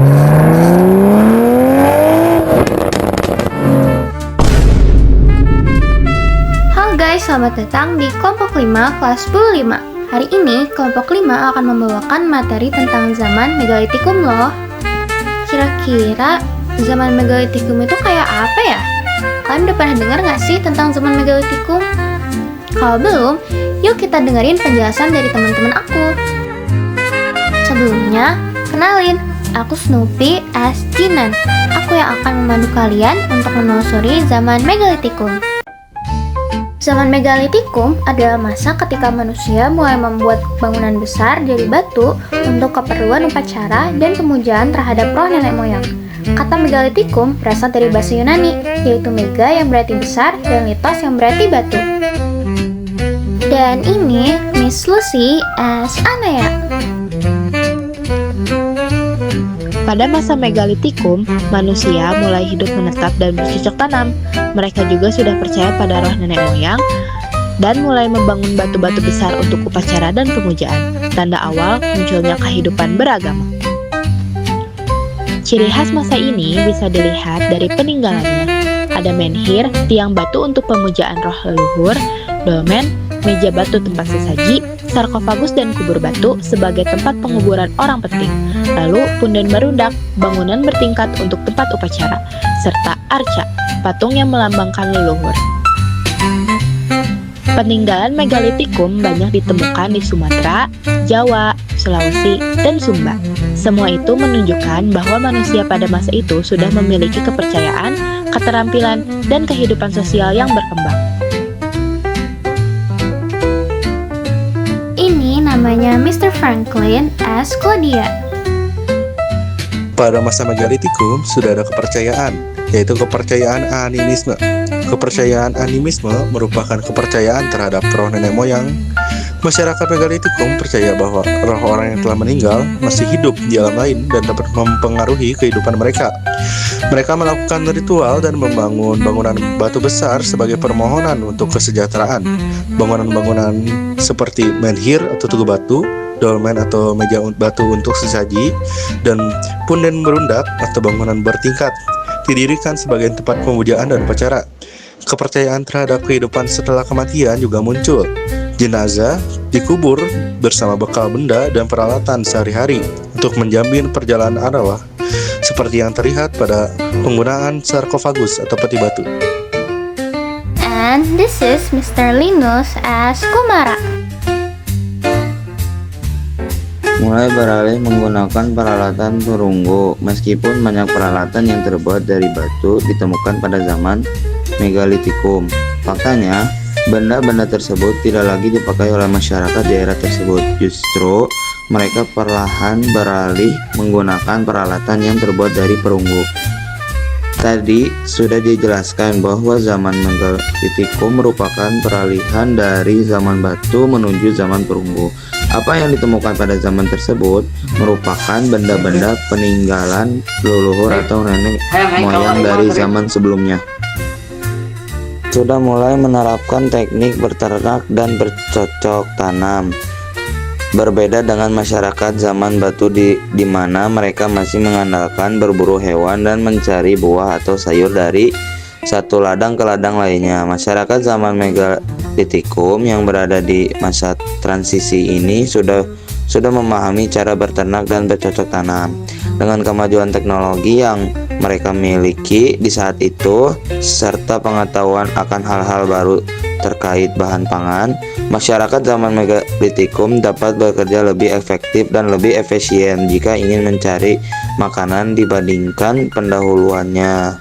Halo guys, selamat datang di kelompok 5 kelas 15. Hari ini kelompok 5 akan membawakan materi tentang zaman megalitikum loh. Kira-kira zaman megalitikum itu kayak apa ya? Kalian udah pernah dengar gak sih tentang zaman megalitikum? Kalau belum, yuk kita dengerin penjelasan dari teman-teman aku. Sebelumnya, kenalin, aku Snoopy as Jinan. Aku yang akan memandu kalian untuk menelusuri zaman megalitikum. Zaman megalitikum adalah masa ketika manusia mulai membuat bangunan besar dari batu untuk keperluan upacara dan pemujaan terhadap roh nenek moyang. Kata megalitikum berasal dari bahasa Yunani, yaitu mega yang berarti besar dan litos yang berarti batu. Dan ini Miss Lucy as Anaya. Pada masa megalitikum, manusia mulai hidup menetap dan bercocok tanam. Mereka juga sudah percaya pada roh nenek moyang dan mulai membangun batu-batu besar untuk upacara dan pemujaan, tanda awal munculnya kehidupan beragama. Ciri khas masa ini bisa dilihat dari peninggalannya. Ada menhir, tiang batu untuk pemujaan roh leluhur, dolmen, meja batu tempat sesaji, sarkofagus dan kubur batu sebagai tempat penguburan orang penting. Lalu punden berundak, bangunan bertingkat untuk tempat upacara, serta arca, patung yang melambangkan leluhur. Peninggalan megalitikum banyak ditemukan di Sumatera, Jawa, Sulawesi, dan Sumba. Semua itu menunjukkan bahwa manusia pada masa itu sudah memiliki kepercayaan, keterampilan, dan kehidupan sosial yang berkembang. Ini namanya Mr. Franklin as Claudia. Pada masa megalitikum sudah ada kepercayaan, yaitu kepercayaan animisme. Kepercayaan animisme merupakan kepercayaan terhadap roh nenek moyang. Masyarakat megalitikum percaya bahwa roh orang yang telah meninggal masih hidup di alam lain dan dapat mempengaruhi kehidupan mereka. Mereka melakukan ritual dan membangun bangunan batu besar sebagai permohonan untuk kesejahteraan. Bangunan-bangunan seperti menhir atau tugu batu, dolmen atau meja batu untuk sesaji, dan punden berundak atau bangunan bertingkat didirikan sebagai tempat pemujaan dan upacara. Kepercayaan terhadap kehidupan setelah kematian juga muncul. Jenazah dikubur bersama bekal benda dan peralatan sehari-hari untuk menjamin perjalanan arwah, seperti yang terlihat pada penggunaan sarkofagus atau peti batu. And this is Mr. Linus as Kumara. Mulai beralih menggunakan peralatan perunggu, meskipun banyak peralatan yang terbuat dari batu ditemukan pada zaman megalitikum. Faktanya, benda-benda tersebut tidak lagi dipakai oleh masyarakat daerah tersebut. Justru, mereka perlahan beralih menggunakan peralatan yang terbuat dari perunggu. Tadi sudah dijelaskan bahwa zaman megalitikum merupakan peralihan dari zaman batu menuju zaman perunggu. Apa yang ditemukan pada zaman tersebut merupakan benda-benda peninggalan leluhur atau nenek moyang dari zaman sebelumnya. Sudah mulai menerapkan teknik berternak dan bercocok tanam. Berbeda dengan masyarakat zaman batu di mana mereka masih mengandalkan berburu hewan dan mencari buah atau sayur dari satu ladang ke ladang lainnya. Masyarakat zaman megalitikum yang berada di masa transisi ini sudah memahami cara berternak dan bercocok tanam. Dengan kemajuan teknologi yang mereka miliki di saat itu, serta pengetahuan akan hal-hal baru terkait bahan pangan, masyarakat zaman megalitikum dapat bekerja lebih efektif dan lebih efisien jika ingin mencari makanan dibandingkan pendahuluannya.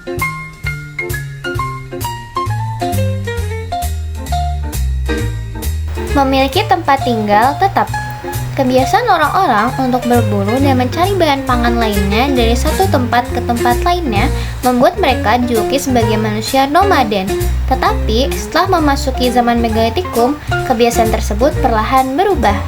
Memiliki tempat tinggal tetap. Kebiasaan orang-orang untuk berburu dan mencari bahan pangan lainnya dari satu tempat ke tempat lainnya membuat mereka dijuluki sebagai manusia nomaden. Tetapi setelah memasuki zaman megalitikum, kebiasaan tersebut perlahan berubah.